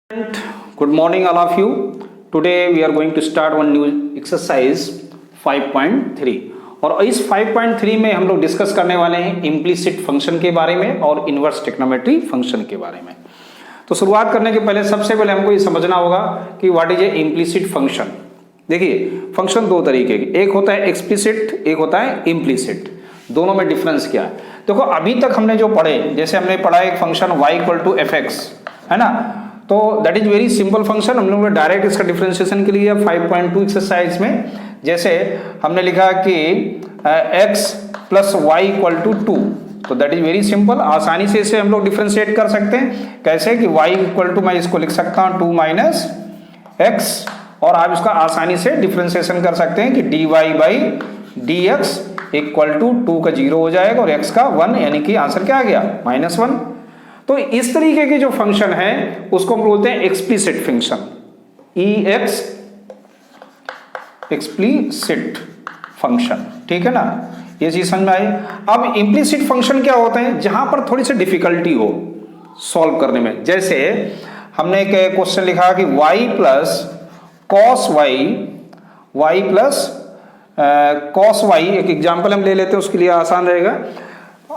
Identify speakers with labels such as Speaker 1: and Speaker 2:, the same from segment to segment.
Speaker 1: Good morning all of you. Today we are going to start one new exercise 5.3 और इस 5.3 में हम लोग डिस्कस करने वाले हैं इम्प्लिसिट फंक्शन के बारे में और इनवर्स ट्रिग्नोमेट्री फंक्शन के बारे में। तो शुरुआत करने के पहले सबसे पहले हमको ये समझना होगा कि what is a implicit function. देखिए फंक्शन दो तरीके के, एक होता है एक्सप्लिसिट, एक होता है इम्प्लिसिट। दोनों में डिफरेंस क्या है? देखो अभी तक हमने जो पढ़े, जैसे हमने पढ़ा एक function y equal to f x, है ना, तो that is very simple function. हम लोगों ने डायरेक्ट इसका डिफरेंशिएशन के लिए 5.2 एक्सरसाइज में जैसे हमने लिखा कि x plus y equal to 2, तो दैट इज वेरी सिंपल। आसानी से इसे हम लोग डिफरेंशिएट कर सकते हैं। कैसे कि y इक्वल टू, मैं इसको लिख सकता हूँ 2 माइनस एक्स, और आप इसका आसानी से डिफरेंशिएशन कर सकते हैं कि dy by D x equal to 2 का 0 हो जाएगा और x का 1, यानी कि आंसर क्या आ गया -1। तो इस तरीके के जो फंक्शन है उसको हम बोलते हैं explicit function, EX explicit function, ठीक है ना, ये चीज समझ में आई। अब इम्प्लिसिट फंक्शन क्या होते हैं? जहां पर थोड़ी सी डिफिकल्टी हो सॉल्व करने में। जैसे हमने एक क्वेश्चन लिखा कि y plus cos y plus cos y, एक एग्जाम्पल हम ले लेते हैं, उसके लिए आसान रहेगा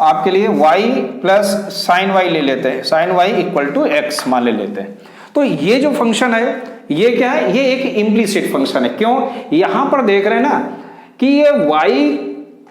Speaker 1: आपके लिए। y प्लस साइन वाई ले लेते हैं, sine y equal to x मान ले लेते हैं। तो ये जो फंक्शन है ये क्या है? ये एक इम्प्लिसिट फंक्शन है। क्यों? यहां पर देख रहे हैं ना कि ये y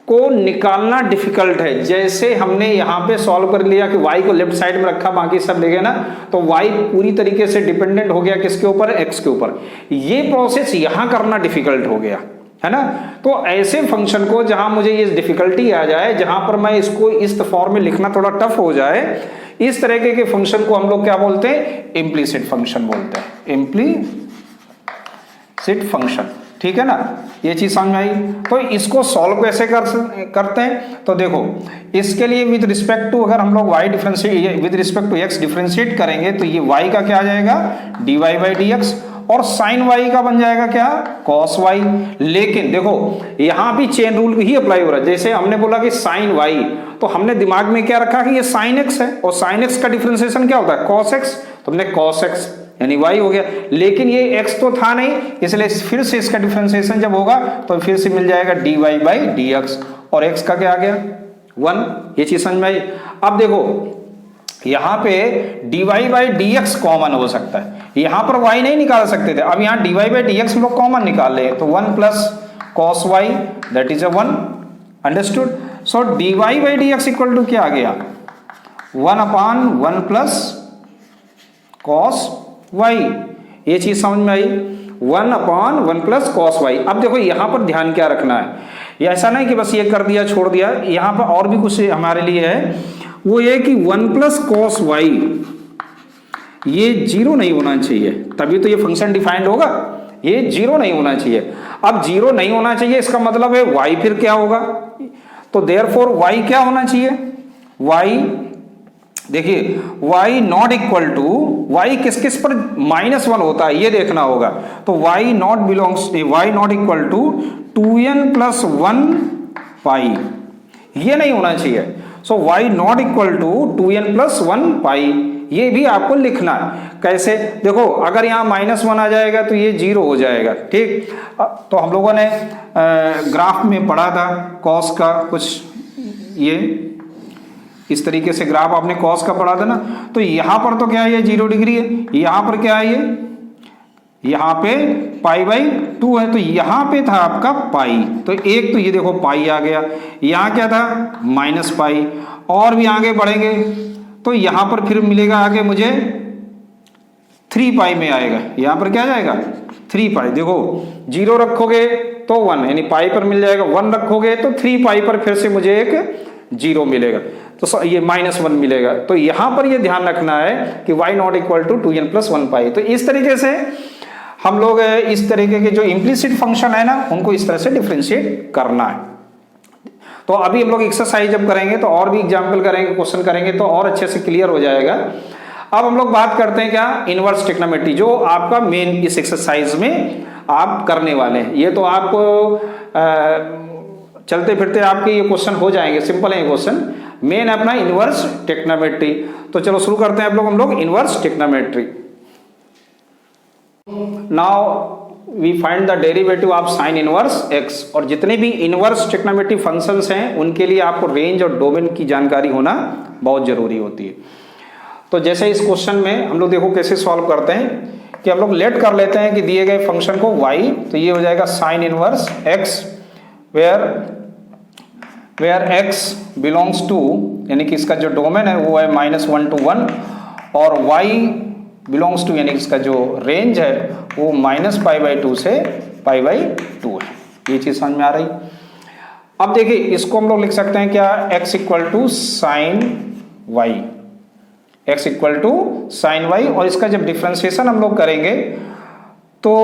Speaker 1: को निकालना डिफिकल्ट है। जैसे हमने यहां पे सॉल्व कर लिया कि y को लेफ्ट साइड में रखा, बाकी सब ले गए ना, तो y पूरी तरीके से डिपेंडेंट हो गया किसके ऊपर? x के ऊपर। ये प्रोसेस यहां करना डिफिकल्ट हो गया, है ना। तो ऐसे फंक्शन को जहां मुझे ये डिफिकल्टी आ जाए, जहां पर मैं इसको इस फॉर्म में लिखना थोड़ा टफ हो जाए, इस तरह के फंक्शन को हम लोग क्या बोलते हैं? इम्प्लिसिट फंक्शन बोलते हैं, इम्प्लिसिट फंक्शन, ठीक है ना। ये चीज समझ में आई। तो इसको सॉल्व कैसे करते हैं? तो देखो इसके लिए विद रिस्पेक्ट टू, अगर हम लोग y differentiate with respect to x differentiate करेंगे तो ये y का क्या आ जाएगा? dy बाई डी एक्स, और साइन y का बन जाएगा क्या? Cos y। लेकिन देखो यहां भी चेन रूल ही अप्लाई हो रहा है। जैसे हमने बोला कि साइन y, तो हमने दिमाग में क्या रखा कि ये साइन x है, और साइन x का डिफरेंशिएशन क्या होता है? कॉस x, तो हमने कॉस x यानी y हो गया। लेकिन ये x तो था नहीं, इसलिए फिर से इसका डिफरेंशिएशन जब होगा तो फिर से मिल जाएगा dy बाई डी एक्स, और x का क्या आ गया? 1। ये चीज समझ में आई। अब देखो यहां पे dy by D X common हो सकता है, यहां पर y नहीं निकाल सकते थे, अब यहां dy बाई डी एक्स हम लोग कॉमन निकाल ले, तो 1 plus cos y that is 1। Understood? So dy by D x equal to क्या आ गया? 1/1 प्लस कॉस y। ये चीज समझ में आई, 1/1 प्लस कॉस y। अब देखो यहां पर ध्यान क्या रखना है, ये ऐसा नहीं कि बस ये कर दिया छोड़ दिया, यहां पर और भी कुछ हमारे लिए है। वो ये कि 1 प्लस कॉस y ये 0 नहीं होना चाहिए, तभी तो ये फंक्शन डिफाइंड होगा। ये 0 नहीं होना चाहिए। अब 0 नहीं होना चाहिए इसका मतलब है y फिर क्या होगा? तो देयरफॉर y क्या होना चाहिए? y, देखिए y not equal to, y किस किस पर -1 होता है ये देखना होगा। तो y not equal to 2n plus 1 pi, ये नहीं होना चाहिए। So y not equal to 2n plus 1 pi, ये भी आपको लिखना है। कैसे? देखो अगर यहाँ -1 आ जाएगा तो ये 0 हो जाएगा, ठीक। तो हम लोगों ने ग्राफ में पढ़ा था कॉस का कुछ, ये इस तरीके से ग्राफ आपने कॉस का पढ़ा था ना। तो यहाँ पर तो क्या है? ये 0 डिग्री है। यहाँ पर क्या है? ये यहाँ पे पाई बाई 2 है, तो यहाँ पे था आपका पाई, तो एक तो ये देखो पाई आ गया। यहाँ क्या था? Minus pi. और भी आगे बढ़ेंगे तो यहाँ पर फिर मिलेगा आगे मुझे 3 पाई में आएगा। यहाँ पर क्या जाएगा? 3 पाई। देखो 0 रखोगे तो 1, यानी पाई पर मिल जाएगा। 1 रखोगे तो 3 पाई पर फिर से मुझे एक 0 मिलेगा, तो ये -1 मिलेगा। तो यहाँ पर ये ध्यान रखना है कि y not equal to 2n plus 1 pi. तो इस तरीके से हम लोग इस तरीके के जो इम्प्लिसिट फंक्शन है ना, उनको इस तरह से डिफरेंशिएट करना है। तो अभी हम लोग एक्सरसाइज जब करेंगे तो और भी एग्जाम्पल करेंगे, क्वेश्चन करेंगे, तो और अच्छे से क्लियर हो जाएगा। अब हम लोग बात करते हैं क्या? इनवर्स ट्रिग्नोमेट्री, जो आपका मेन इस एक्सरसाइज में आप करने वाले हैं। ये तो आपको चलते फिरते आपके ये क्वेश्चन हो जाएंगे, सिंपल है ये क्वेश्चन। मेन अपना इनवर्स ट्रिग्नोमेट्री। तो चलो शुरू करते हैं हम लोग inverse trigonometry. Now we find the derivative of sine inverse x. और जितने भी इनवर्स ट्रिग्नोमेट्रिक फंक्शंस हैं उनके लिए आपको रेंज और डोमेन की जानकारी होना बहुत जरूरी होती है। तो जैसे इस क्वेश्चन में हम लोग देखो कैसे सॉल्व करते हैं कि हम लोग लेट कर लेते हैं कि दिए गए फंक्शन को y, तो ये हो जाएगा sine inverse x where x belongs to, यानी कि इसका जो डोमेन है वो है -1 to 1, और y बिलोंग्स टू यानी कि इसका जो रेंज है वो -π/2 से π/2 है। ये चीज समझ में आ रही। अब देखिए इसको हम लोग लिख सकते हैं क्या, x equal to sine y, x equal to sine y, और इसका जब डिफ्रेंसिएशन हम लोग करेंगे तो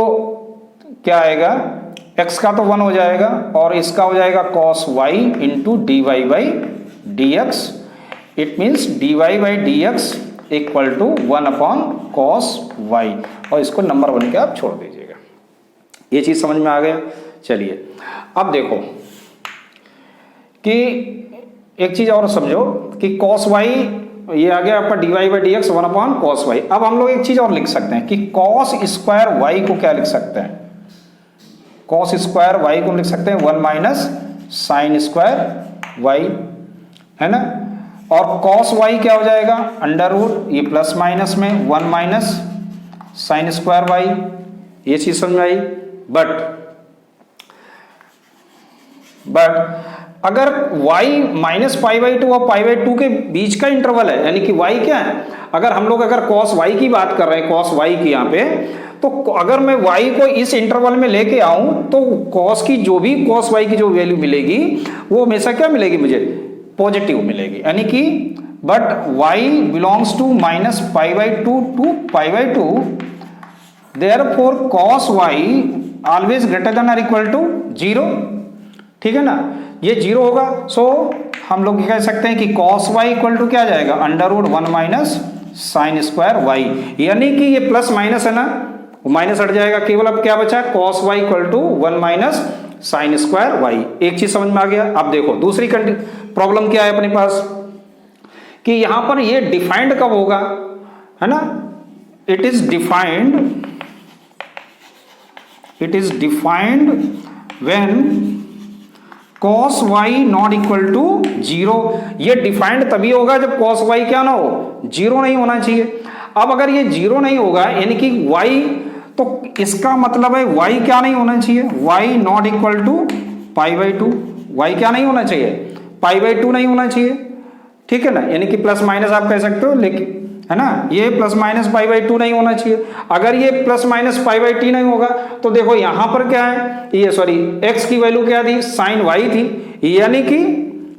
Speaker 1: क्या आएगा, x का तो 1 हो जाएगा और इसका हो जाएगा cos y into D Y by D x. It means d Y by D x equal to 1/cos y, और इसको नंबर 1 के आप छोड़ दीजिएगा। ये चीज समझ में आ गया। चलिए अब देखो कि एक चीज और समझो कि cos y ये आ गया आपका d Y by D x 1/cos y। अब हम लोग एक चीज और लिख सकते हैं कि cos स्क्वायर y को क्या लिख सकते हैं, cos स्क्वायर y को लिख सकते हैं 1 माइनस साइन स्क्वायर y, है ना। और cos y क्या हो जाएगा, अंडर रूट ये प्लस माइनस में 1 माइनस साइन स्क्वायर y। ये चीज समझ में आई। बट अगर y -π/2 और π/2 के बीच का इंटरवल है, यानी कि y क्या है, अगर हम लोग अगर cos y की बात कर रहे हैं, cos y की यहाँ पे, तो अगर मैं y को इस इंटरवल में लेके आऊं तो cos की जो भी cos y की जो वैल्यू मिलेगी वो हमेशा क्या मिलेगी, मुझे पॉजिटिव मिलेगी। यानी कि but y belongs to -π/2 to π/2, therefore cos y always greater than और इक्वल टू 0, ठीक है ना। ये 0 होगा, सो हम लोग कह सकते हैं कि cos y इक्वल टू क्या आ जाएगा, under root 1 minus sine square y, यानी कि ये प्लस माइनस है ना, माइनस हट जाएगा, केवल अब क्या बचा, cos y equal to 1 minus sine square y। एक चीज समझ में आ गया। अब देखो दूसरी प्रॉब्लम क्या है अपने पास, कि यहां पर ये डिफाइंड कब होगा, है ना। It is defined when cos y not equal to 0। ये डिफाइंड तभी होगा जब cos y क्या ना हो, 0 नहीं होना चाहिए। अब अगर ये 0 नहीं होगा यानी कि y, तो इसका मतलब है y क्या नहीं होना चाहिए, y not equal to π/2, y क्या नहीं होना चाहिए, π/2 नहीं होना चाहिए, ठीक है ना। यानी कि प्लस माइनस आप कह सकते हो, लेकिन है ना, ये प्लस माइनस π/2 नहीं होना चाहिए। अगर ये प्लस माइनस π/t नहीं होगा तो देखो यहां पर क्या है, ये सॉरी x की वैल्यू क्या थी, साइन y थी, यानी कि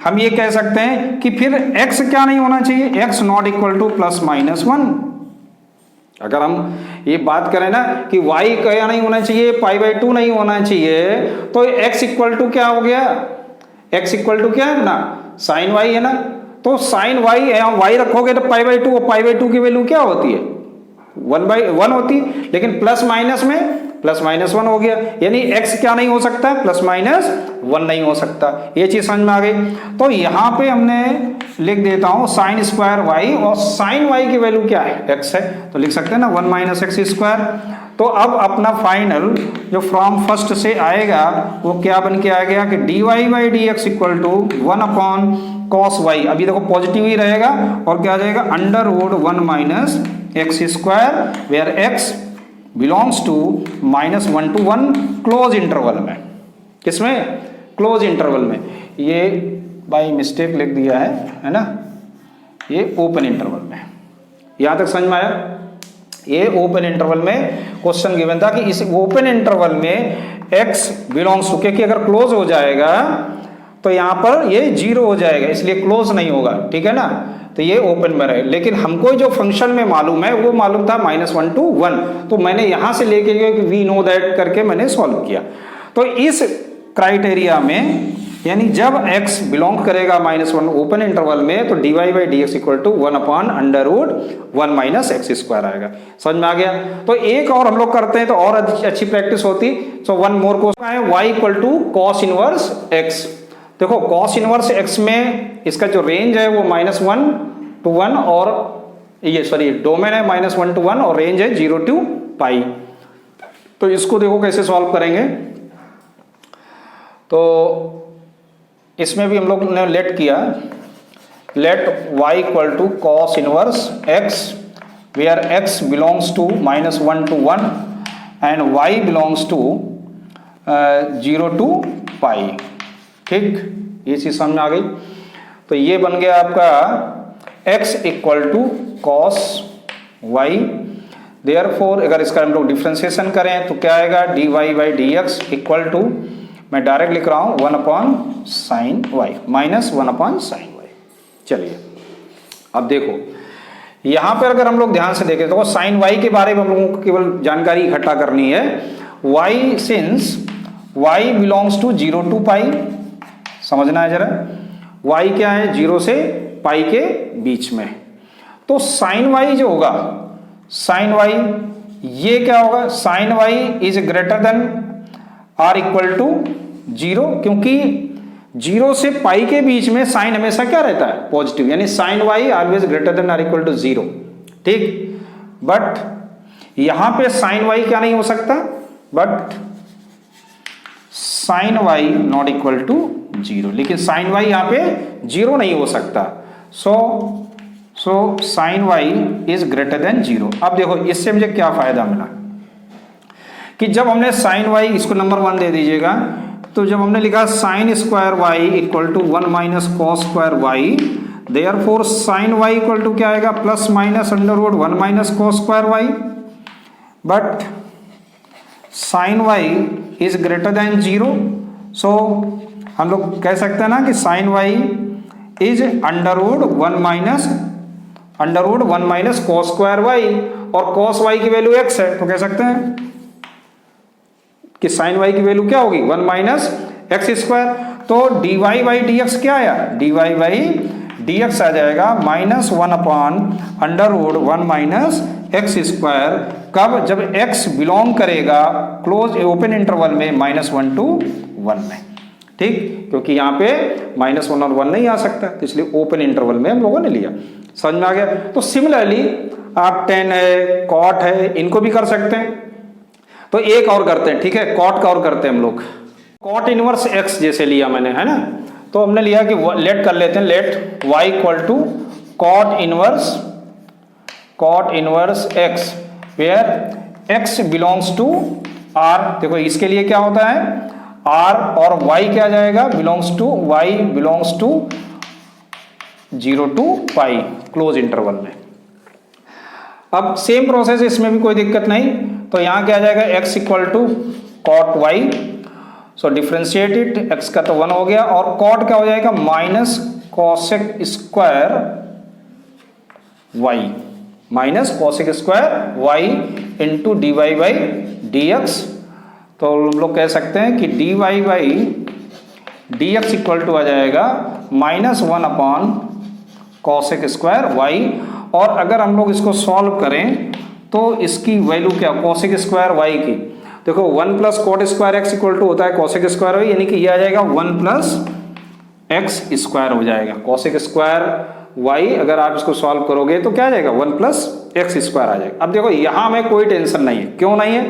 Speaker 1: हम ये कह सकते हैं कि फिर x क्या नहीं होना चाहिए, x नॉट इक्वल टू +-1। अगर हम ये बात करें ना कि y क्या नहीं होना चाहिए, π/2 नहीं होना चाहिए, तो x इक्वल टू क्या हो गया, x इक्वल टू क्या है ना, साइन y है ना। तो साइन y y रखोगे तो π/2, और π/2 की वैल्यू क्या होती है, 1/1 होती है, लेकिन प्लस माइनस में +-1 हो गया, यानी x क्या नहीं हो सकता है, +-1 नहीं हो सकता। ये चीज समझ में आ गई। तो यहाँ पे हमने लिख देता हूँ साइन स्क्वायर y, और साइन y की वैल्यू क्या है, x है, तो लिख सकते हैं ना 1 माइनस एक्स स्क्वायर। तो अब अपना फाइनल जो फ्रॉम फर्स्ट से आएगा वो क्या बन के आ गया कि dy by D x equal to 1/cos y, अभी देखो पॉजिटिव ही रहेगा, और क्या आ जाएगा, under root 1 minus x square where x belongs to -1 to 1 closed interval में। किसमें, क्लोज इंटरवल में। ये बाय मिस्टेक लिख दिया है ना, ये ओपन इंटरवल में। यहां तक समझ में आया। ये ओपन इंटरवल में क्वेश्चन गिवन था कि इस ओपन इंटरवल में x बिलोंग्स टू, क्योंकि अगर क्लोज हो जाएगा तो यहां पर ये 0 हो जाएगा, इसलिए क्लोज नहीं होगा, ठीक है ना। तो ये ओपन में रहे, लेकिन हमको जो फंक्शन में मालूम है वो मालूम था -1 to 1, तो मैंने यहां से लेके गया कि वी नो दैट करके मैंने सॉल्व किया। तो इस क्राइटेरिया में यानी जब x बिलोंग करेगा -1 ओपन इंटरवल में, तो dy by D x equal to 1/√1 minus x square आएगा। समझ में आ गया। तो एक और हम लोग करते हैं तो और अच्छी प्रैक्टिस होती। सो वन मोर क्वेश्चन है, y equal to cos inverse x। देखो cos इनवर्स x में इसका जो रेंज है वो -1 to 1, और ये सॉरी डोमेन है -1 to 1 और रेंज है 0 to π। तो इसको देखो कैसे सॉल्व करेंगे। तो इसमें भी हम लोग ने लेट किया, let y equal to cos inverse x where x belongs to -1 to 1 and y belongs to 0 to pi. ठीक, ये चीज़ समझ में आ गई। तो ये बन गया आपका x equal to cos y। Therefore अगर इसका हम लोग डिफ्रेंसिएशन करें तो क्या आएगा, dy by D x equal to, मैं डायरेक्ट लिख रहा हूँ 1 upon sine y minus 1 upon sine y. चलिए अब देखो यहाँ पर अगर हम लोग ध्यान से देखें तो साइन वाई के बारे में हम लोगों को केवल जानकारी इकट्ठा करनी है। y since y belongs to 0 to pi, समझना है जरा, y क्या है 0 से पाई के बीच में। तो साइन y जो होगा, साइन y ये क्या होगा, sine y is greater than or equal to 0, क्योंकि 0 से पाई के बीच में साइन हमेशा क्या रहता है, पॉजिटिव, यानी sine y always greater than or equal to 0। ठीक, बट यहां पे साइन y क्या नहीं हो सकता, but sine y not equal to 0, लेकिन साइन y यहां पे 0 नहीं हो सकता। So sine y is greater than 0। अब देखो इससे मुझे क्या फायदा मिला कि जब हमने साइन y, इसको नंबर 1 दे दीजिएगा, तो जब हमने लिखा sine square y equal to 1 minus cos square y, therefore sine y equal to क्या आएगा, plus minus under root 1 minus cos square y। But sine y is greater than 0, so हम लोग कह सकते हैं ना कि sine y is under root 1 minus cos square y, और कॉस y की वैल्यू x है, तो कह सकते हैं कि साइन y की वैल्यू क्या होगी, 1 माइनस एक्स स्क्वायर। तो dy बाई डी एक्स क्या आया, dy बाई डी एक्स आ जाएगा minus 1 upon under root 1 minus x square. कब, जब x बिलोंग करेगा क्लोज ओपन इंटरवल में -1 to 1 में। ठीक, क्योंकि यहाँ पे -1 और 1 नहीं आ सकता, तो इसलिए ओपन इंटरवल में हम लोगों ने लिया। समझ में आ गया। तो सिमिलरली आप टेन है, कॉट है, इनको भी कर सकते हैं। तो एक और करते हैं, ठीक है, कॉट का और करते हैं हम लोग। कॉट इनवर्स x जैसे लिया मैंने, है ना, तो हमने लिया कि लेट कर लेते हैं, let y equal to cot inverse x where x belongs to r। देखो इसके लिए क्या होता है, r और y क्या जाएगा, belongs to 0 to pi closed interval में। अब सेम प्रोसेस, इसमें भी कोई दिक्कत नहीं। तो यहां क्या जाएगा, x equal to cot y, so differentiate it, x का तो 1 हो गया, और कॉट क्या हो जाएगा, minus cosec square y into dy by D X. तो हम लोग कह सकते हैं कि dy by D x equal to आ जाएगा -1 अपॉन कॉसेक स्क्वायर y। और अगर हम लोग इसको सॉल्व करें तो इसकी वैल्यू क्या, कॉसेक स्क्वायर y की, देखो 1 plus cot square x equal to होता है कॉसेक स्क्वायर y, यानी कि ये आ जाएगा 1 प्लस एक्स स्क्वायर हो जाएगा। कॉसेक स्क्वायर y अगर आप इसको सॉल्व करोगे तो क्या आ जाएगा, 1 प्लस एक्स स्क्वायर आ जाएगा। अब देखो यहां में कोई टेंशन नहीं है, क्यों नहीं है,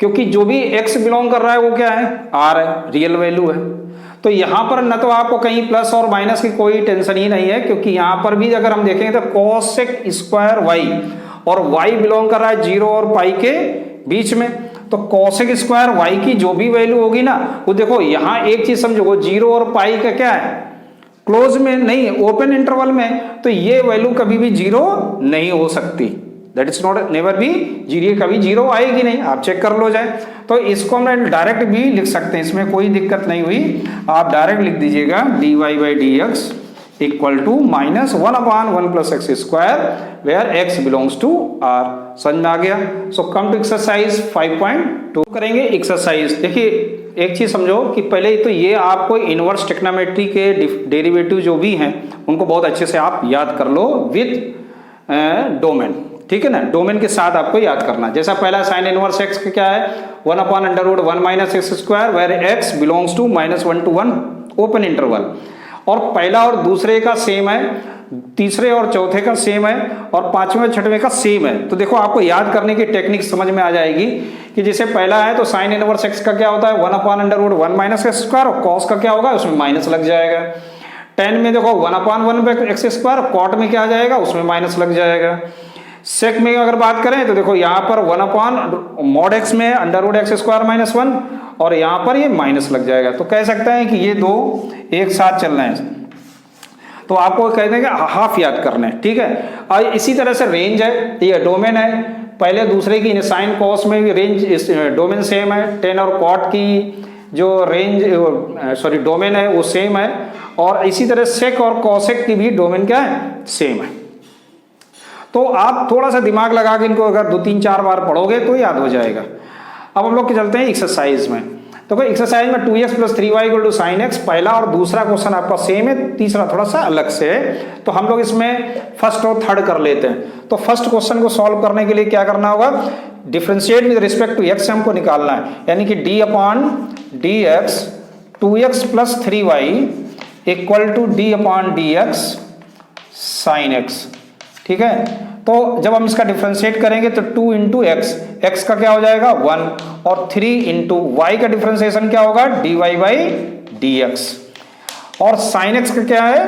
Speaker 1: क्योंकि जो भी x बिलोंग कर रहा है वो क्या है, r है, रियल वैल्यू है। तो यहां पर न तो आपको कहीं प्लस और माइनस की कोई टेंशन ही नहीं है, क्योंकि यहां पर भी अगर हम देखेंगे तो कॉसेक स्क्वायर y, और y बिलोंग कर रहा है 0 और पाई के बीच में, तो कॉसेक स्क्वायर y की जो भी वैल्यू होगी ना, वो देखो यहां एक चीज समझो, 0 और पाई का क्या है, क्लोज में नहीं, ओपन इंटरवल में, तो ये वैल्यू कभी भी 0 नहीं हो सकती, दैट इज नॉट नेवर भी जीरो, कभी 0 आएगी नहीं, आप चेक कर लो जाए। तो इसको हम डायरेक्ट भी लिख सकते हैं, इसमें कोई दिक्कत नहीं हुई, आप डायरेक्ट लिख दीजिएगा dy by D x equal to -1 upon 1 plus x square where x belongs to r। समझ में आ गया। सो कम टू एक्सरसाइज 5.2 करेंगे। एक्सरसाइज देखिए, एक चीज समझो कि पहले तो ये आपको इनवर्स ट्रिग्नोमेट्री के डेरिवेटिव जो भी हैं उनको बहुत अच्छे से आप याद कर लो विद डोमेन, ठीक है ना, डोमेन के साथ आपको याद करना। जैसा पहला साइन इनवर्स x का क्या है, 1 upon under root 1 minus x square where x belongs to -1 to 1 open interval, और पहला और दूसरे का सेम है। तीसरे और चौथे का सेम है और पांचवें और छठवें का सेम है। तो देखो आपको याद करने की टेक्निक समझ में आ जाएगी कि जैसे पहला है तो साइन इनवर्स एक्स का क्या होता है 1/√1 माइनस एक्स स्क्वायर, और कॉस का क्या होगा उसमें माइनस लग जाएगा। टेन में देखो 1/1 एक्स स्क्वायर, कॉट में क्या आ जाएगा उसमें माइनस लग जाएगा। सेक में अगर बात करें तो देखो यहाँ पर 1/mod x में √x² माइनस 1 और यहाँ पर ये माइनस लग जाएगा। तो कह सकते हैं कि ये दो एक साथ चल रहे हैं। तो आपको कह देंगे हाफ याद करना है, ठीक है। और इसी तरह से रेंज है, ये डोमेन है, पहले दूसरे की साइन कॉस में भी रेंज डोमेन सेम है, टेन और कॉट की जो रेंज डोमेन है वो सेम है, और इसी तरह सेक और कॉसेक की भी डोमेन क्या है सेम है। तो आप थोड़ा सा दिमाग लगा के इनको अगर 2-3-4 बार पढ़ोगे तो याद हो जाएगा। अब हम लोग चलते हैं एक्सरसाइज में। तो कोई एक्सरसाइज में 2x + 3y = sin x, पहला और दूसरा क्वेश्चन आपका सेम है, तीसरा थोड़ा सा अलग से है। तो हम लोग इसमें फर्स्ट और थर्ड कर लेते हैं। तो फर्स्ट क्वेश्चन को सॉल्व करने के लिए क्या करना होगा, differentiate with respect to x हमको निकालना है, यानी कि d/dx 2x + 3y = d/dx sin x, ठीक है। तो जब हम इसका डिफरेंशिएट करेंगे तो 2 × x, x का क्या हो जाएगा 1, और 3 × y का डिफरेंशिएशन क्या होगा dy/dx, और sin x का क्या है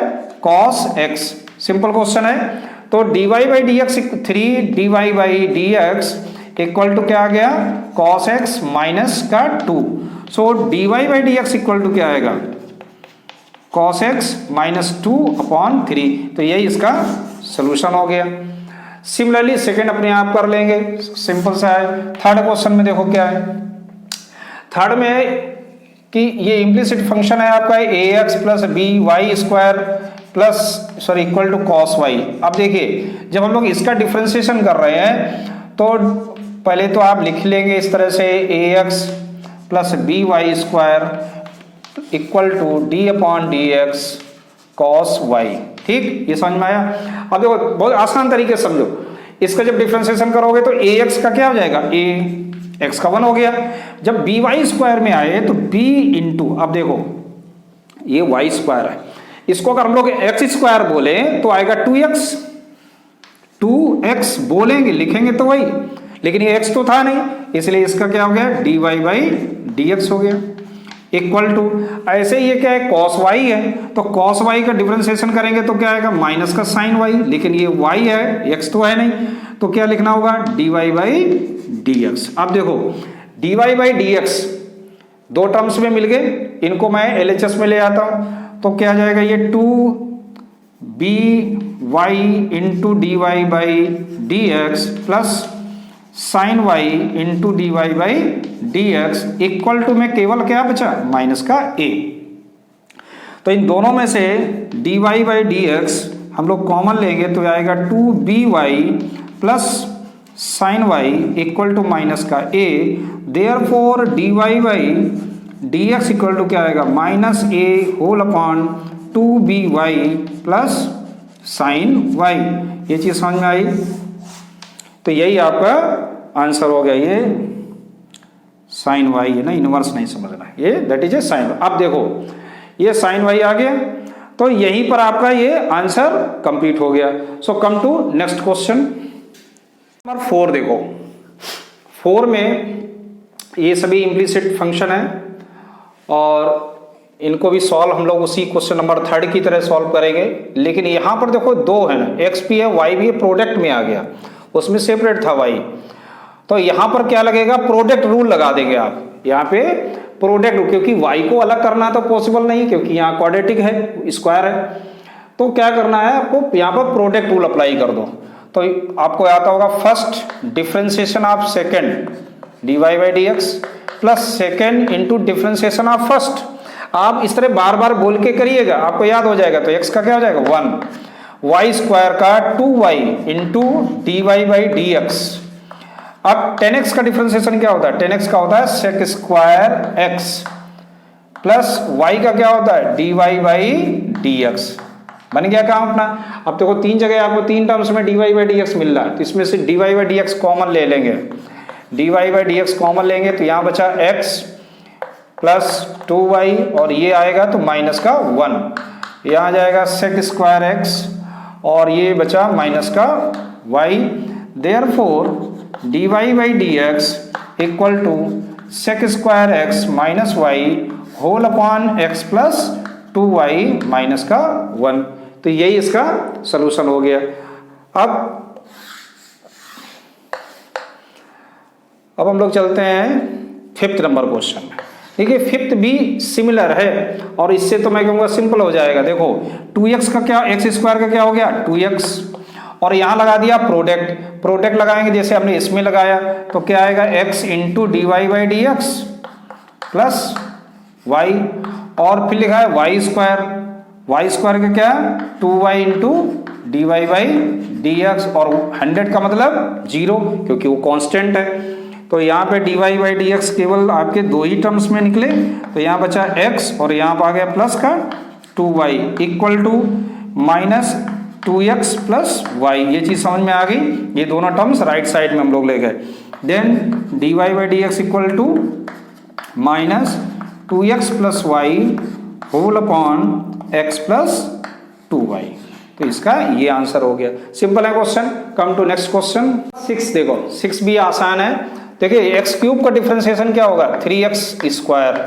Speaker 1: cos x। सिंपल क्वेश्चन है। तो dy/dx 3 dy/dx = क्या आ गया cos x माइनस का 2। सो dy/dx = क्या आएगा cos x माइनस 2/3। तो यही इसका सोल्यूशन हो गया। सिमिलरली सेकंड अपने आप कर लेंगे, सिंपल सा है। थर्ड क्वेश्चन में देखो क्या है, थर्ड में कि ये इम्प्लिसिट फंक्शन है आपका ax + by² = cos y। अब देखिए जब हम लोग इसका डिफरेंशिएशन कर रहे हैं तो पहले तो आप लिख लेंगे इस तरह से ax + by² = d/dx cos y, ठीक, ये समझ में आया। अब देखो बहुत आसान तरीके से समझो, इसका जब डिफरेंशिएशन करोगे तो ax का क्या हो जाएगा x का 1 हो गया। जब by² में आए तो b × अब देखो ये y² है, इसको अगर हम लोग x² बोले तो आएगा 2x बोलेंगे लिखेंगे तो वही, लेकिन ये x तो था नहीं, इसलिए इसका क्या हो गया dy/dx हो गया। इक्वल टू ऐसे ये क्या है cos y है, तो cos y का डिफरेंशिएशन करेंगे तो क्या आएगा माइनस का sin y, लेकिन ये y है x तो है नहीं, तो क्या लिखना होगा dy/dx। अब देखो dy/dx दो टर्म्स में मिल गए, इनको मैं LHS में ले आता हूं तो क्या आ जाएगा ये 2by × dy/dx plus sin y × dy/dx equal to में केवल क्या बचा माइनस का a। तो इन दोनों में से dy/dx हम लोग कॉमन लेंगे तो आएगा 2by plus sin y equal to minus का a। Therefore dy/dx equal to क्या आएगा -a/2by प्लस sin y। ये चीज समझ में आई। तो यही आपका आंसर हो गया, ये sin y है ना, इनवर्स नहीं समझना, ये दैट इज ए sin। अब देखो ये sin y आ गया, तो यहीं पर आपका ये आंसर कंप्लीट हो गया। So come to next question number 4। देखो 4 में ये सभी इम्प्लिसिट फंक्शन है और इनको भी सॉल्व हम लोग उसी क्वेश्चन नंबर 3 की तरह सॉल्व करेंगे, लेकिन यहाँ पर देखो दो है ना, x भी है y भी है, प्रोडक्ट में आ गया, उसमें सेपरेट था y। तो यहाँ पर क्या लगेगा प्रोडक्ट रूल लगा देंगे आप यहाँ पे प्रोडक्ट, क्योंकि y को अलग करना तो पॉसिबल नहीं क्योंकि यहाँ क्वाड्रेटिक है स्क्वायर है। तो क्या करना है आपको यहाँ पर प्रोडक्ट रूल अप्लाई कर दो। तो आपको आता होगा first differentiation of second dy/dx plus second into differentiation of first. आप इस तरह बार बार बोल के करिएगा, आपको याद हो जाएगा। तो x का क्या हो जाएगा 1, y² का 2y इंटू dy/dx। अब 10x का डिफरेंशिएशन क्या होता है, 10x का होता है sec² x प्लस y का क्या होता है dy/dx। बन गया काम अपना। अब देखो तीन जगह आपको तीन टर्म्स में dy/dx मिल रहा है, तो इसमें से dy/dx कॉमन ले लेंगे, dy/dx कॉमन लेंगे तो यहाँ बचा x प्लस 2y और ये आएगा तो माइनस का 1, यहाँ आ जाएगा sec² x और ये बचा माइनस का y, therefore dy by D x equal to sec square x minus y whole upon x plus 2y minus का 1। तो यही इसका सलूशन हो गया। अब हम लोग चलते हैं फिफ्थ नंबर क्वेश्चन में। देखिए फिफ्थ भी सिमिलर है और इससे तो मैं कहूँगा सिंपल हो जाएगा। देखो 2x का क्या, एक्स स्क्वायर का क्या हो गया 2x, और यहाँ लगा दिया प्रोडक्ट लगाएंगे जैसे हमने इसमें लगाया, तो क्या आएगा x into D Y by D x plus y, और फिर लिखा है y स्क्वायर का क्या 2y into D Y by D x, और 100 का मतलब 0 क्योंकि वो कांस्टेंट है। तो यहाँ पे dy बाई डी एक्स केवल आपके दो ही टर्म्स में निकले, तो यहाँ बचा x और यहाँ पर आ गया प्लस का 2y equal to minus 2x plus y. ये चीज़ समझ में आ गई, ये दोनों टर्म्स राइट साइड में हम लोग ले गए। Then dy by D x equal to minus 2x plus y whole upon x plus 2y। तो इसका ये आंसर हो गया। सिंपल है question. Come to next question 6। देखो 6 भी आसान है। देखिए एक्स क्यूब का डिफरेंशिएशन क्या होगा 3x स्क्वायर।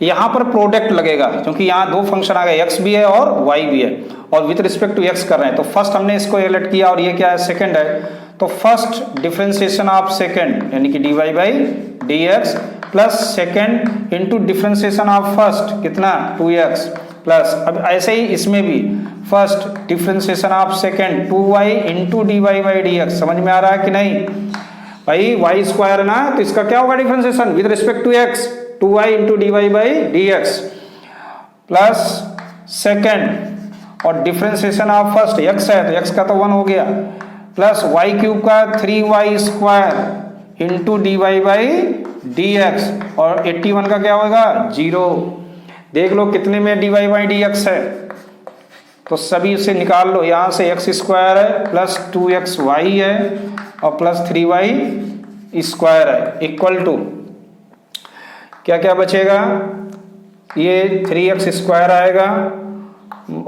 Speaker 1: यहाँ पर प्रोडक्ट लगेगा क्योंकि यहाँ दो फंक्शन आ गए, x भी है और y भी है, और विथ रिस्पेक्ट टू x कर रहे हैं। तो फर्स्ट हमने इसको एलेक्ट किया और ये क्या है सेकंड है, तो फर्स्ट डिफरेंशिएशन ऑफ सेकंड यानी कि dy by D x plus second into differentiation of first कितना 2x प्लस, अब ऐसे ही इसमें भी first differentiation of second 2y into D Y by D x. समझ में आ रहा है कि नहीं भाई, y स्क्वायर है ना, तो इसका क्या होगा differentiation with respect to x 2y into D Y by D x plus second, और डिफरेंशिएशन ऑफ फर्स्ट x है तो x का तो 1 हो गया, प्लस y क्यूब का 3y square into D Y by D x, और 81 का क्या होगा 0। देख लो कितने में d Y by D x है, तो सभी से निकाल लो। यहाँ से एक्स स्क्वायर है प्लस 2xy है और प्लस 3y स्क्वायर है इक्वल टू क्या क्या बचेगा, ये 3x स्क्वायर आएगा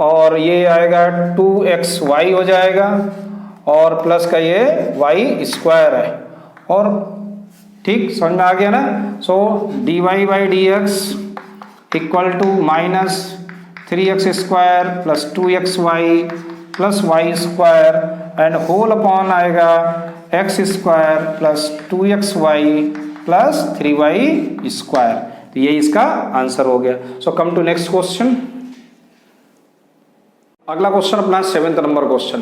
Speaker 1: और ये आएगा 2xy हो जाएगा और प्लस का ये y स्क्वायर है, और ठीक समझ में आ गया ना। So D Y by D x equal to minus 3x square plus 2xy plus y square and whole upon आएगा x square plus 2xy plus 3y square. तो ये इसका आंसर हो गया। So come to next question. अगला question अपना 7th number question.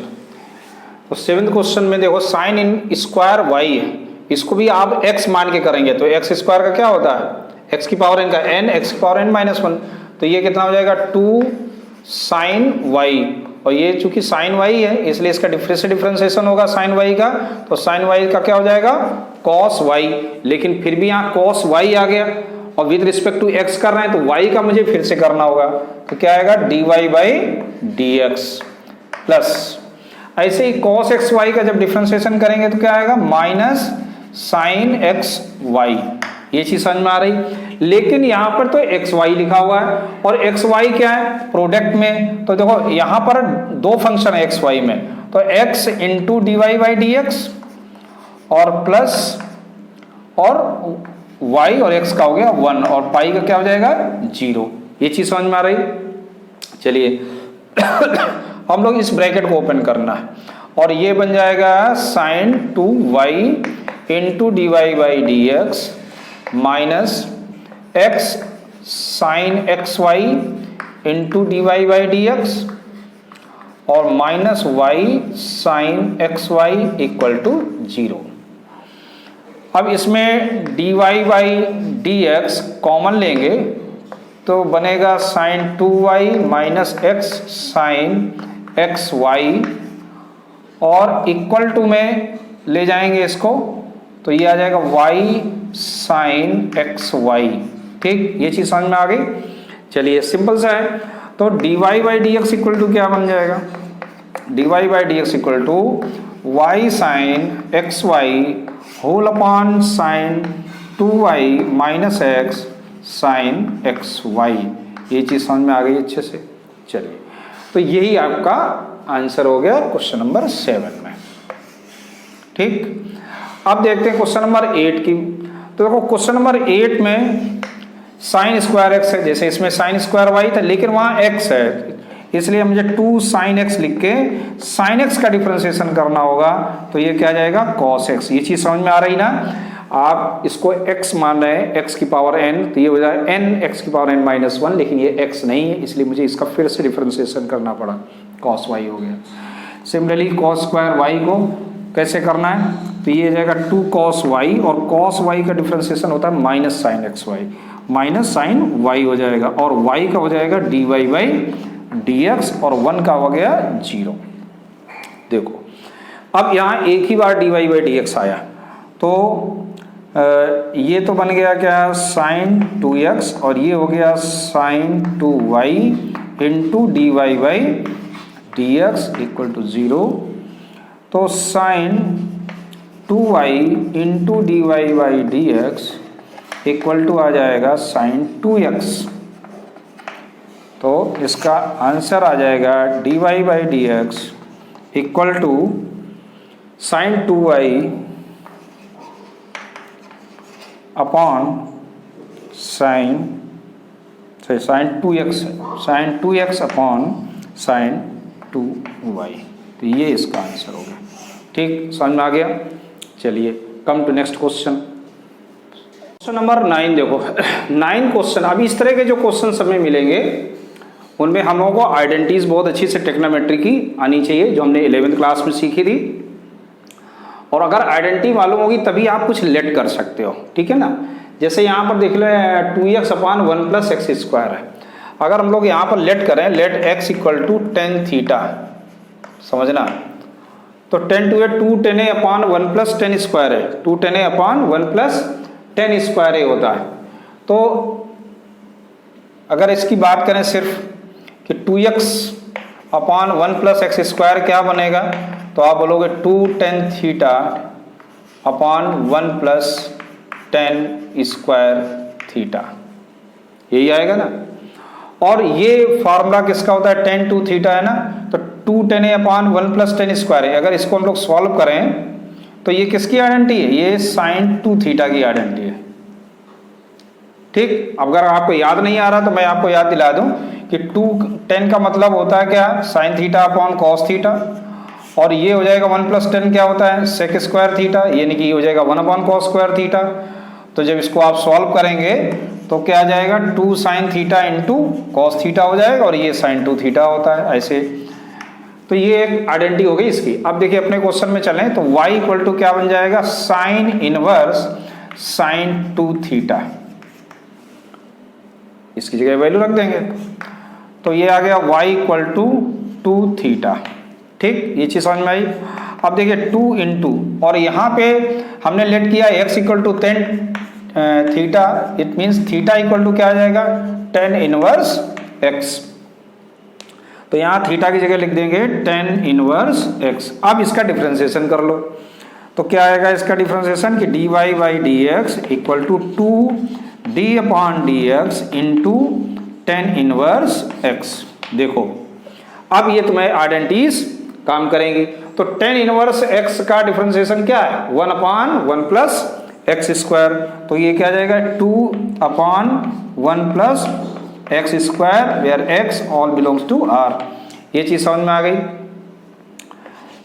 Speaker 1: तो 7th question में देखो साइन इन स्क्वायर y है, इसको भी आप x मान के करेंगे तो x स्क्वायर का क्या होता है x की पावर n का n, x की पावर n माइनस 1, तो ये कितना हो जाएगा 2 साइन y, और ये चूंकि साइन y है इसलिए इसका डिफरेंशिएशन होगा साइन y का, तो साइन y का क्या हो जाएगा cos y, लेकिन फिर भी यहाँ cos y आ गया और विद रिस्पेक्ट टू x कर रहे हैं तो y का मुझे फिर से करना होगा, तो क्या आएगा dy by D x plus, ऐसे ही cos x y का जब डिफरेंशिएशन करेंगे तो क्या आएगा माइनस साइन x y। ये चीज समझ में आ रही, लेकिन यहाँ पर तो xy लिखा हुआ है और xy क्या है प्रोडक्ट में, तो देखो यहाँ पर दो फंक्शन है xy में, तो x into D Y by D x और प्लस और y और x का हो गया 1 और पाई का क्या हो जाएगा 0। ये चीज समझ में आ रही। चलिए हम लोग इस ब्रैकेट को ओपन करना है और ये बन जाएगा sine 2y into D Y by D X minus x sine x Y into D Y by D x और minus y sine x Y equal to 0। अब इसमें dy by D X common लेंगे तो बनेगा sine 2y minus x sine x Y, और equal to में ले जाएंगे इसको तो ये आ जाएगा y साइन एक्स वाई। ठीक, ये चीज समझ में आ गई। चलिए सिंपल सा है, तो dy by D x equal to क्या बन जाएगा dy by D x equal to y sine x y whole upon sine 2y minus x sine x y. ये चीज समझ में आ गई अच्छे से। चलिए तो यही आपका आंसर हो गया क्वेश्चन नंबर 7 में। ठीक, अब देखते हैं क्वेश्चन नंबर 8 की। तो देखो क्वेश्चन नंबर 8 में साइन स्क्वायर एक्स है, जैसे इसमें साइन स्क्वायर वाई था लेकिन वहां एक्स है, इसलिए मुझे 2 साइन एक्स लिख के साइन एक्स का डिफरेंशिएशन करना होगा। तो ये क्या जाएगा कॉस एक्स। ये चीज समझ में आ रही ना, आप इसको x मान रहे हैं x की पावर n, तो ये हो जाएगा n x की पावर n माइनस 1, लेकिन ये x नहीं है इसलिए मुझे इसका फिर से डिफरेंशिएशन करना पड़ा, cos y हो गया। सिमिलरली cos स्क्वायर y को कैसे करना है, तो ये जाएगा 2 cos y, और cos y का डिफरेंशिएशन होता है minus sine x y, minus sine y हो जाएगा, और y का हो जाएगा dy बाई dx, और 1 का हो गया 0। देखो अब यहाँ एक ही बार dy बाई dx आया, तो ये तो बन गया क्या साइन 2x, और ये हो गया sine 2y into D Y by D x equal to 0। तो sine 2y into D Y by D x equal to आ जाएगा साइन 2x। तो इसका आंसर आ जाएगा D Y by D x equal to sine 2y upon sine 2x, sine 2x upon sine 2y। तो ये इसका आंसर हो गया। ठीक, समझ में आ गया। चलिए come to next question, question number 9। देखो 9 क्वेश्चन, अभी इस तरह के जो क्वेश्चन हमें मिलेंगे उनमें हम लोगों को आइडेंटिटीज बहुत अच्छी से ट्रिग्नोमेट्री की आनी चाहिए, जो हमने 11th क्लास में सीखी थी। और अगर आइडेंटिटी मालूम होगी तभी आप कुछ लेट कर सकते हो, ठीक है ना। जैसे यहाँ पर देख लो 2x upon 1 plus x square है। अगर हम लोग यहाँ पर लेट करें, let x equal to tan theta, समझना, तो tan two 2 tan a upon 1 plus tan square है, 2 tan a upon 1 plus tan square a होता है। तो अगर इसकी बात करें सिर्फ कि 2x upon 1 plus x square क्या बनेगा, तो आप बोलोगे 2 tan theta upon 1 plus tan square theta, यही आएगा ना। और ये फार्मूला किसका होता है, टेन टू थीटा है ना, तो 2 tan a upon 1 plus tan square है। अगर इसको हम लोग सॉल्व करें तो ये किसकी आइडेंटिटी है, ये साइन 2 थीटा की आइडेंटिटी है। ठीक, अगर आपको याद नहीं आ रहा तो मैं आपको याद दिला दूं कि 2 10 का मतलब होता है क्या, sine theta upon cos theta, और ये हो जाएगा 1 प्लस 10 क्या होता है, सेक स्क्वायर थीटा, यानी कि ये हो जाएगा 1 अपॉन कॉस स्क्वायर थीटा। तो जब इसको आप सॉल्व करेंगे तो क्या आ जाएगा, 2 sine theta into cos theta हो जाएगा, और ये साइन 2 थीटा होता है ऐसे। तो ये एक आइडेंटिटी हो गई इसकी। अब देखिए अपने क्वेश्चन में चलें तो y इक्वल टू क्या बन जाएगा, साइन इनवर्स साइन 2 थीटा, इसकी जगह वैल्यू रख देंगे। तो ये आ गया y इक्वल टू 2 थीटा। ठीक, ये चीज समझ में आई। अब देखिए 2 इंटू, और यहाँ पे हमने लेट किया x equal to 10 theta, it means theta equal to क्या आ जाएगा, 10 इनवर्स x। तो यहाँ थीटा की जगह लिख देंगे 10 इनवर्स x। अब इसका डिफरेंशिएशन कर लो, तो क्या आएगा इसका डिफरेंशिएशन कि dy by D x equal to 2 d upon d x into 10 inverse x। देखो अब ये तुम्हें आइडेंटिटीज काम करेंगी। तो 10 इनवर्स x का डिफरेंशिएशन क्या है, 1 अपॉन 1 प्लस एक्स स्क्वायर। तो ये क्या जाएगा, 2 upon 1 plus x square where x all belongs to r। ये चीज समझ में आ गई।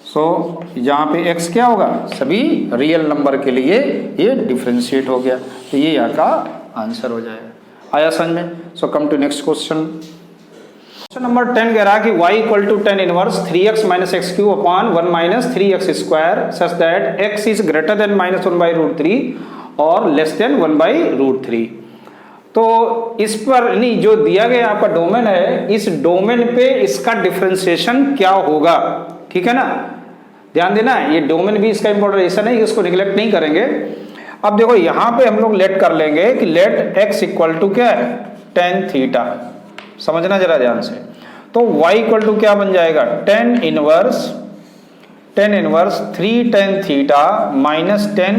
Speaker 1: सो यहाँ पे x क्या होगा, सभी रियल नंबर के लिए ये डिफरेंशिएट हो गया, तो ये यहाँ का आंसर हो जाएगा। आया समझ में। So come to next question. Question number 10 कह रहा है कि y equal to 10 inverse 3x minus X cube upon 1 minus 3x square such that x is greater than minus 1 by root 3 और लेस देन 1 बाई रूट 3। तो इस पर नहीं, जो दिया गया आपका डोमेन है, इस डोमेन पे इसका डिफरेंशिएशन क्या होगा, ठीक है ना। ध्यान देना, ये डोमेन भी इसका इंपॉर्टेंट, ऐसा नहीं इसको निगलेक्ट नहीं करेंगे। अब देखो यहाँ पे हम लोग लेट कर लेंगे कि लेट x इक्वल टू क्या है, टेन थीटा। समझना जरा ध्यान से। तो y इक्वल टू क्या बन जाएगा, tan inverse 3 tan theta minus 10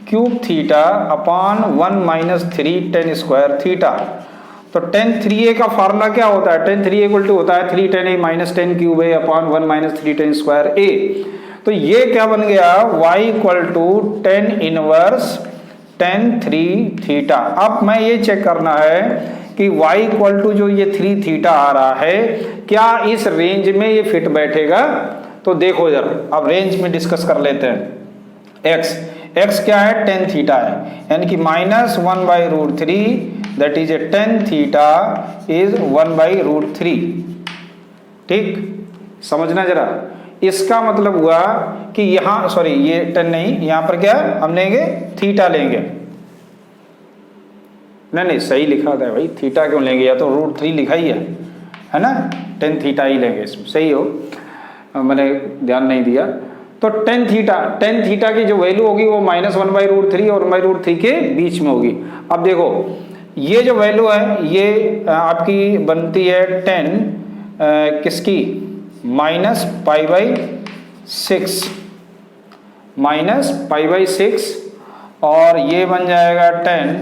Speaker 1: cube theta upon 1 minus 3 ten square theta. तो tan 3a का फार्मूला क्या होता है, tan 3a इक्वल टू होता है 3 tan a minus tan cube a upon 1 minus 3 tan square a। तो ये क्या बन गया, y equal to tan inverse tan 3 theta. अब मैं ये चेक करना है कि y इक्वल टू जो ये 3 थीटा आ रहा है क्या इस रेंज में ये फिट बैठेगा। तो देखो जरा, अब रेंज में डिस्कस कर लेते हैं। x क्या है, tan थीटा है, यानी कि -1/√3 that is a tan theta is 1/√3। ठीक, समझना जरा, इसका मतलब हुआ कि यहाँ सॉरी ये tan नहीं, यहाँ पर क्या हम लेंगे, थीटा लेंगे। नहीं सही लिखा था भाई, थीटा क्यों लेंगे, या तो √3 लिखा ही है ना, tan थीटा ही लेंगे इसमें, सही हो, मैंने ध्यान नहीं दिया। तो tan थीटा की जो वैल्यू होगी वो -1/√3 और 1/√3 के बीच में होगी। अब देखो ये जो वैल्यू है ये आपकी बनती है tan किसकी, -π/6 और ये बन जाएगा tan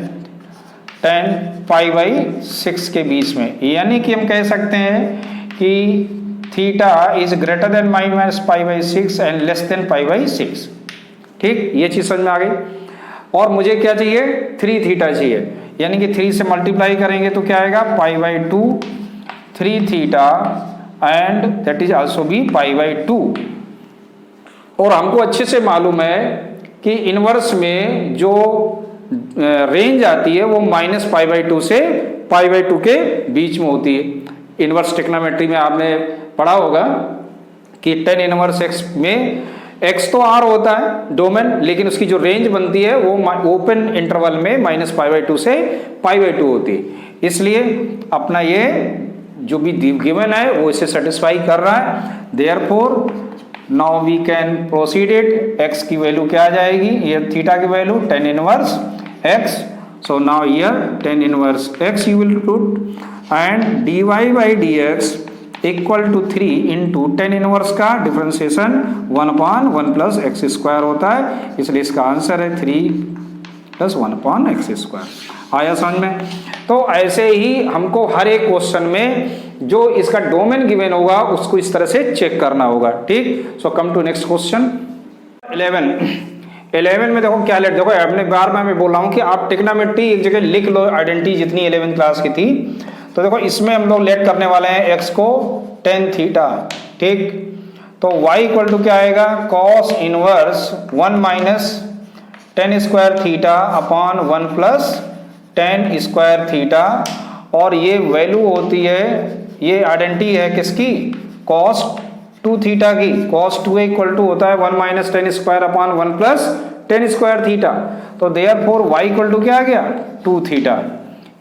Speaker 1: π/6 के बीच में। यानी कि हम कह सकते हैं कि theta is greater than -π/6 and less than π/6। ठीक, ये चीज समझ में आ गई। और मुझे क्या चाहिए, 3 थीटा चाहिए, यानी कि 3 से मल्टीप्लाई करेंगे तो क्या आएगा, π/2 3 theta and that is also be π/2। और हमको अच्छे से मालूम है कि इनवर्स में जो रेंज आती है वो -π/2 से π/2 के बीच में होती है। इनवर्स ट्रिग्नोमेट्री में आपने पढ़ा होगा कि tan इनवर्स x में x तो r होता है डोमेन, लेकिन उसकी जो रेंज बनती है वो ओपन इंटरवल में -π/2 से π/2 होती है। इसलिए अपना ये जो भी गिवन है वो इसे सेटिस्फाई कर रहा है। Therefore now we can proceed it. x की वैल्यू क्या आ जाएगी, ये थीटा की value tan inverse x। So now here tan inverse x you will put and dy/dx equal to 3 into tan inverse का डिफरेंशिएशन 1/1 प्लस एक्स स्क्वायर होता है, इसलिए इसका आंसर है 3 + 1/x²। आया समझ में। तो ऐसे ही हमको हर एक क्वेश्चन में जो इसका डोमेन गिवन होगा उसको इस तरह से चेक करना होगा। ठीक, सो कम टू नेक्स्ट क्वेश्चन 11 में देखो क्या लेट, देखो अपने बार में मैं बोल रहा हूँ कि आप ट्रिग्नोमेट्री एक जगह लिख लो, आइडेंटिटी जितनी 11th क्लास की थी। तो देखो इसमें हम लोग लेट करने वाले हैं x को tan थीटा। ठीक, तो y इक्वल टू क्या आएगा, cos inverse 1 minus tan square theta upon 1 plus tan square theta. और ये वैल्यू होती है, ये आइडेंटिटी है किसकी, cos 2 थीटा की। cos 2a इक्वल टू होता है 1 minus tan square upon 1 plus tan square theta. तो देयरफॉर y इक्वल टू क्या आ गया, 2 थीटा।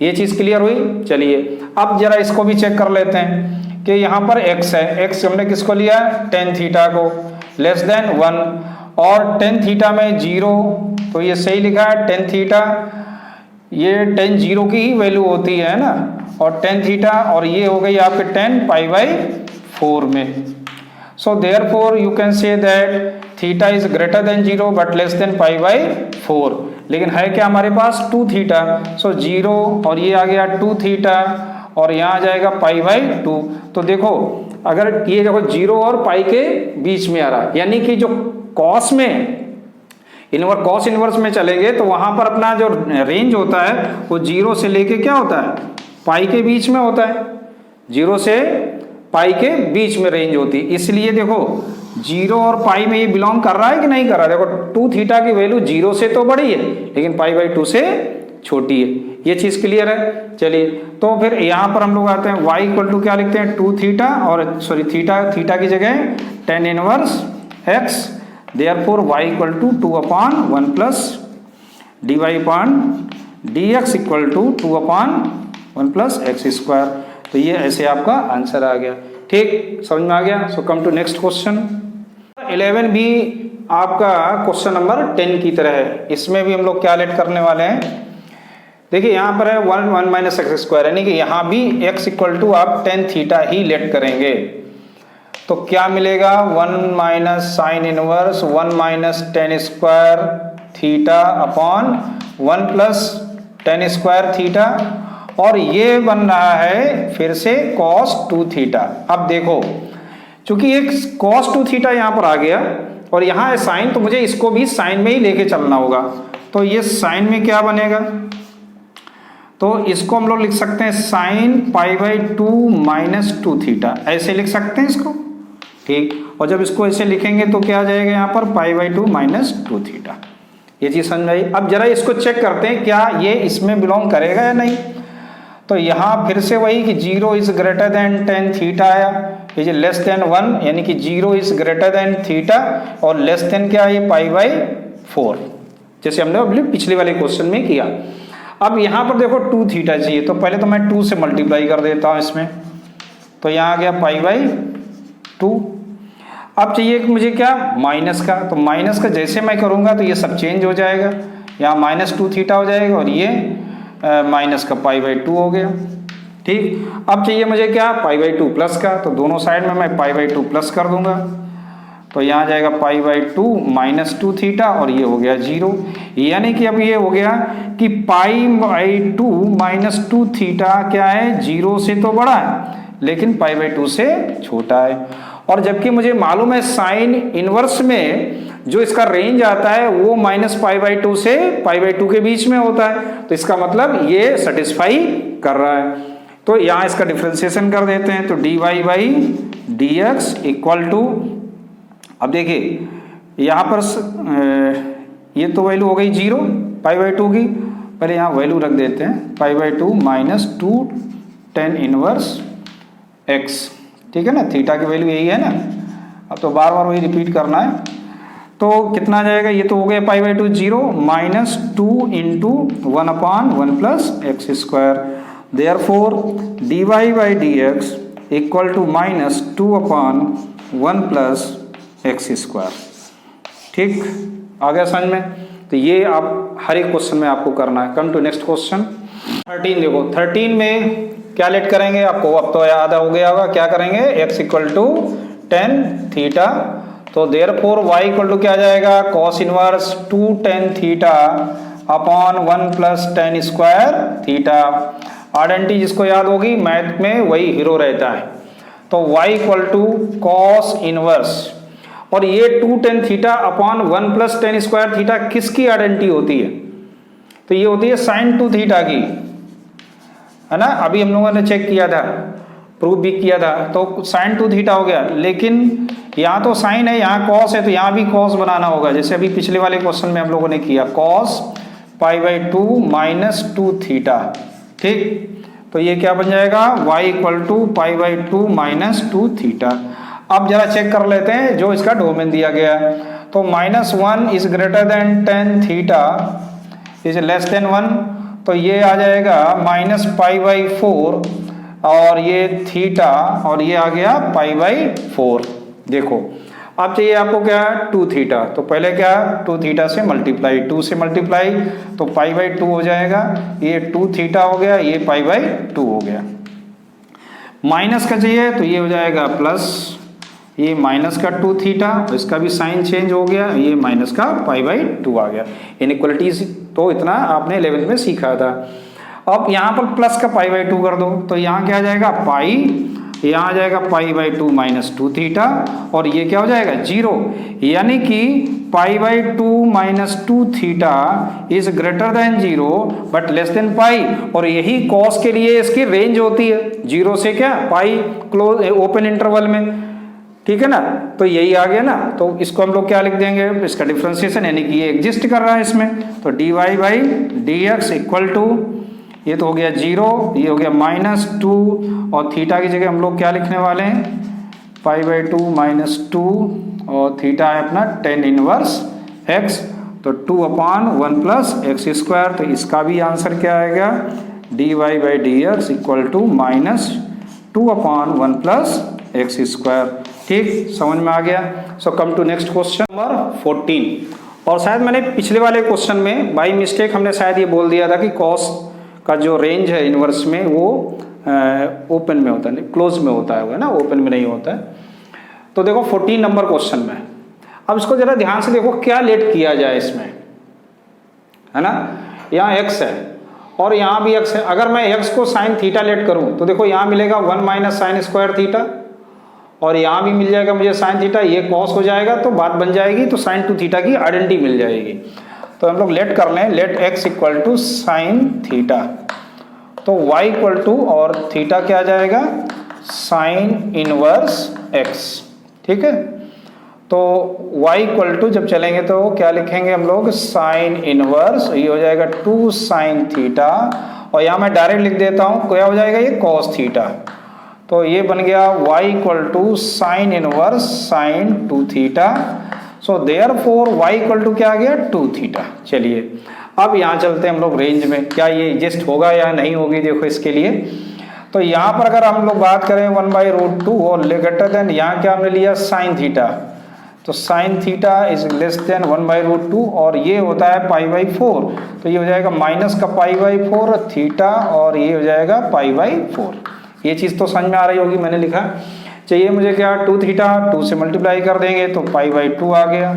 Speaker 1: ये चीज क्लियर हुई। चलिए अब जरा इसको भी चेक कर लेते हैं कि यहाँ पर x है, x हमने किसको लिया, tan थीटा को, लेस देन 1 और tan थीटा में 0, तो ये सही लिखा है tan थीटा, ये tan 0 की ही वैल्यू होती है ना, और tan थीटा, और ये हो गई आपके tan π/4 में। So therefore you can say that theta is greater than 0 but less than π/4। लेकिन है क्या हमारे पास, 2 थीटा। सो 0 और ये आ गया 2 थीटा और यहाँ आ जाएगा π/2। तो देखो अगर ये देखो 0 और पाई के बीच में आ रहा है, यानी कि जो कॉस इनवर्स में चलेंगे तो वहां पर अपना जो रेंज होता है वो 0 से लेके क्या होता है, पाई के बीच में होता है। 0 से पाई के बीच में रेंज होती है, इसलिए देखो 0 और पाई में ये बिलोंग कर रहा है कि नहीं कर रहा है। देखो 2 थीटा की वैल्यू 0 से तो बड़ी है लेकिन π/2 से छोटी है। ये चीज क्लियर है। चलिए तो फिर यहाँ पर हम लोग आते हैं, y इक्वल टू क्या लिखते हैं, 2 थीटा, और सॉरी थीटा की जगह tan inverse x। Therefore y equal to 2/1 plus dy/dx equal to 2/1 plus x²। तो ये ऐसे आपका आंसर आ गया। ठीक, समझ में आ गया। So come to next question 11 भी आपका क्वेश्चन नंबर 10 की तरह है। इसमें भी हम लोग क्या लेट करने वाले हैं, देखिए यहाँ पर है 1 माइनस x², यानी कि यहाँ भी x इक्वल टू आप tan थीटा ही लेट करेंगे। तो क्या मिलेगा, 1 minus sine inverse 1 minus tan square theta upon 1 plus tan square theta. और ये बन रहा है फिर से cos 2 थीटा। अब देखो चूंकि एक cos 2 थीटा यहाँ पर आ गया और यहाँ है साइन, तो मुझे इसको भी साइन में ही लेके चलना होगा। तो ये साइन में क्या बनेगा, तो इसको हम लोग लिख सकते हैं साइन π/2 माइनस 2 थीटा, ऐसे लिख सकते हैं इसको, ठीक। और जब इसको ऐसे लिखेंगे तो क्या आ जाएगा यहाँ पर π/2 माइनस 2 थीटा। ये चीज समझ आई। अब जरा इसको चेक करते हैं क्या ये इसमें बिलोंग करेगा या नहीं। तो यहाँ फिर से वही कि 0 is greater then tan theta आया, इज लेस देन 1, यानी कि 0 इज ग्रेटर देन थीटा और लेस देन क्या है π/4, जैसे हमने अभी पिछले वाले क्वेश्चन में किया। अब यहाँ पर देखो 2 थीटा चाहिए, तो पहले तो मैं 2 से मल्टीप्लाई कर देता हूँ इसमें, तो यहाँ आ गया π/2। अब चाहिए कि मुझे क्या माइनस का, तो माइनस का जैसे मैं करूँगा तो ये सब चेंज हो जाएगा, यहाँ -2 थीटा हो जाएगा और ये माइनस का π/2 हो गया, ठीक। अब चाहिए मुझे क्या π/2 प्लस का, तो दोनों साइड में मैं π/2 प्लस कर दूंगा, तो यहाँ जाएगा π/2 -2 थीटा और ये हो गया 0। यानी कि अब ये हो गया कि π/2 -2 थीटा क्या है, 0 से तो बड़ा है लेकिन π/2 से छोटा है। और जबकि मुझे मालूम है साइन इनवर्स में जो इसका रेंज आता है वो -π/2 से π/2 के बीच में होता है, तो इसका मतलब ये सेटिस्फाई कर रहा है। तो यहाँ इसका डिफरेंशिएशन कर देते हैं, तो dy/dx इक्वल टू, अब देखिए यहाँ पर ये तो वैल्यू हो गई 0 π/2 की, पहले यहाँ वैल्यू रख देते हैं π/2 -2 tan इनवर्स x, ठीक है ना, थीटा की वैल्यू यही है ना। अब तो बार बार वही रिपीट करना है, तो कितना आ जाएगा, ये तो हो गया π/2 0 -2 into 1/1 plus x square, therefore dy/dx equal to -2/1 plus x square, ठीक। आ गया समझ में। तो ये आप हर एक क्वेश्चन में आपको करना है। Come to next question 13। देखो 13 में क्या लेट करेंगे, आपको अब तो याद हो गया होगा, क्या करेंगे, x equal to tan theta, तो देयरफॉर y इक्वल टू क्या आ जाएगा, cos inverse 2 tan theta upon 1 plus tan square theta. Identity जिसको याद होगी मैथ में वही हीरो रहता है, तो y equal to cos inverse, और ये 2 tan theta upon 1 plus tan square theta किसकी आइडेंटिटी होती है, तो ये होती है sin 2 थीटा की, है ना। अभी हम लोगों ने चेक किया था, प्रूव भी किया था, तो sin 2 थीटा हो गया, लेकिन यहाँ तो साइन है यहाँ cos है, तो यहाँ भी cos बनाना होगा, जैसे अभी पिछले वाले क्वेश्चन में हम लोगों ने किया cos π/2 -2 थीटा, ठीक। तो ये क्या बन जाएगा, y इक्वल टू π/2 -2 थीटा। अब जरा चेक कर लेते हैं जो इसका डोमेन दिया गया है, तो -1 is greater then tan theta is less than 1, तो ये आ जाएगा -π/4 और ये थीटा और ये आ गया π/4। देखो अब चाहिए आपको क्या, 2 थीटा, तो पहले क्या 2 थीटा से मल्टीप्लाई, 2 से मल्टीप्लाई तो π/2 हो जाएगा, ये 2 थीटा हो गया, ये π/2 हो गया। माइनस का चाहिए तो ये हो जाएगा प्लस, ये माइनस का 2 थीटा, इसका भी साइन चेंज हो गया, ये माइनस का π/2 आ गया। इनइक्वलिटीज तो इतना आपने 11th में सीखा था। अब यहाँ पर प्लस का π/2 कर दो, तो यहाँ क्या आ जाएगा पाई, यहाँ आ जाएगा π/2 -2 थीटा और ये क्या हो जाएगा 0, यानी कि π/2 -2 theta is greater than 0 but less than pi, और यही cos के लिए इसकी रेंज होती है 0 से क्या पाई क्लोज ओपन इंटरवल में, ठीक है ना। तो यही आ गया ना, तो इसको हम लोग क्या लिख देंगे, इसका डिफरेंशिएशन, यानी कि ये एग्जिस्ट कर रहा है इसमें, तो dy/dx इक्वल टू, ये तो हो गया 0, ये हो गया -2 और थीटा की जगह हम लोग क्या लिखने वाले हैं, π/2 -2 और थीटा है अपना tan इनवर्स x, तो 2/1 प्लस एक्स स्क्वायर, तो इसका भी आंसर क्या आएगा, dy/dx equal to -2/1 plus x square, ठीक। समझ में आ गया। So come to next question number 14। और शायद मैंने पिछले वाले क्वेश्चन में बाई मिस्टेक हमने शायद ये बोल दिया था कि cos का जो रेंज है इनवर्स में वो ओपन में होता है, क्लोज में होता है ना, ओपन में नहीं होता है। तो देखो 14 नंबर क्वेश्चन में, अब इसको जरा ध्यान से देखो क्या लेट किया जाए इसमें, है ना। यहाँ x है और यहाँ भी x है। अगर मैं x को साइन थीटा लेट करूँ तो देखो यहाँ मिलेगा 1 माइनस साइन स्क्वायर थीटा, और यहाँ भी मिल जाएगा मुझे साइन थीटा, ये कॉस हो जाएगा तो बात बन जाएगी, तो साइन टू थीटा की आइडेंटिटी मिल जाएगी। तो हम लोग लेट कर लें, let x equal to sine theta, तो y इक्वल टू और थीटा क्या आ जाएगा, साइन इनवर्स x। ठीक है, तो y इक्वल टू जब चलेंगे तो क्या लिखेंगे हम लोग, साइन इनवर्स, ये हो जाएगा 2 साइन थीटा, और यहाँ मैं डायरेक्ट लिख देता हूँ, क्या हो जाएगा ये कॉस थीटा। तो ये बन गया y equal to sine inverse sine 2 theta. So therefore y equal to क्या आ गया, 2 थीटा। चलिए अब यहाँ चलते हैं हम लोग रेंज में, क्या ये एग्जिस्ट होगा या नहीं होगी। देखो इसके लिए तो यहाँ पर अगर हम लोग बात करें 1/√2 और ग्रेटर देन, यहाँ क्या हमने लिया साइन थीटा, तो sine theta is less than 1/√2 और ये होता है π/4, तो ये हो जाएगा माइनस का π/4 थीटा, और ये हो जाएगा π/4। ये चीज़ तो समझ में आ रही होगी, मैंने लिखा चाहिए मुझे क्या, 2 थीटा 2 से मल्टीप्लाई कर देंगे तो π/2 आ गया,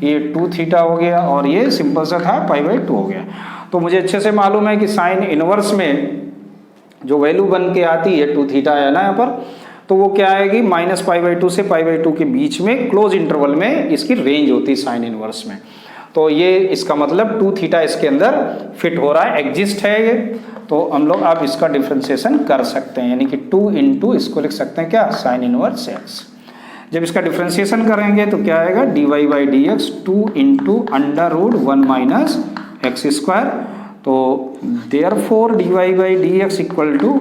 Speaker 1: ये 2 थीटा हो गया, और ये सिंपल सा था π/2 हो गया। तो मुझे अच्छे से मालूम है कि साइन इनवर्स में जो वैल्यू बन के आती है 2 थीटा है ना यहाँ पर, तो वो क्या आएगी, माइनस π/2 से π/2 के बीच में क्लोज इंटरवल में इसकी रेंज होती है साइन इनवर्स में। तो ये इसका मतलब 2 थीटा इसके अंदर फिट हो रहा है, एग्जिस्ट है ये। तो हम लोग अब इसका डिफ्रेंसिएशन कर सकते हैं, यानी कि 2 इंटू इसको लिख सकते हैं क्या, साइन इनवर्स x। जब इसका डिफ्रेंसिएशन करेंगे तो क्या आएगा, dy/dx 2 into √1 minus x square. तो therefore dy/dx equal to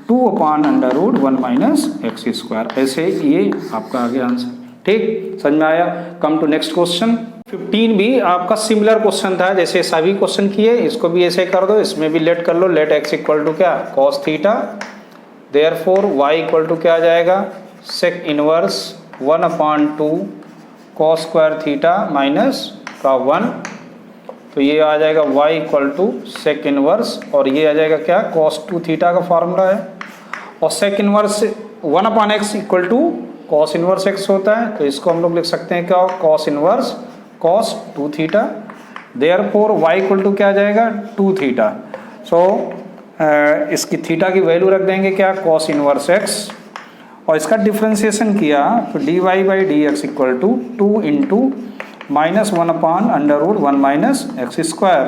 Speaker 1: 2/√1 minus x square. ऐसे ये आपका आ गया आंसर। ठीक, समझ में आया। कम टू नेक्स्ट क्वेश्चन। 15 भी आपका सिमिलर क्वेश्चन था, जैसे सभी क्वेश्चन किए, इसको भी ऐसे कर दो, इसमें भी लेट कर लो, लेट x इक्वल टू क्या, cos theta, therefore y equal to क्या आ जाएगा, sec inverse 1/2 cos square theta minus का 1, तो ये आ जाएगा y equal to sec inverse, और ये आ जाएगा क्या, cos 2 थीटा का फार्मूला है, और sec inverse 1/x equal to cos inverse x होता है, तो इसको हम लोग लिख सकते हैं क्या, cos inverse cos 2 theta, therefore y equal to क्या आ जाएगा, 2 थीटा। सो इसकी थीटा की वैल्यू रख देंगे क्या, cos इनवर्स x, और इसका डिफ्रेंसिएशन किया तो dy/dx equal to 2 into -1/√1 minus x square,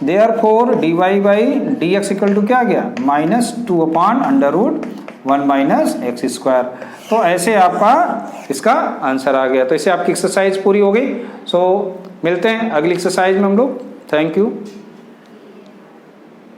Speaker 1: therefore dy/dx equal to क्या आ गया, -2/√1 माइनस एक्स स्क्वायर। तो ऐसे आपका इसका आंसर आ गया। तो इससे आपकी एक्सरसाइज पूरी हो गई। सो मिलते हैं अगली एक्सरसाइज में हम लोग। Thank you.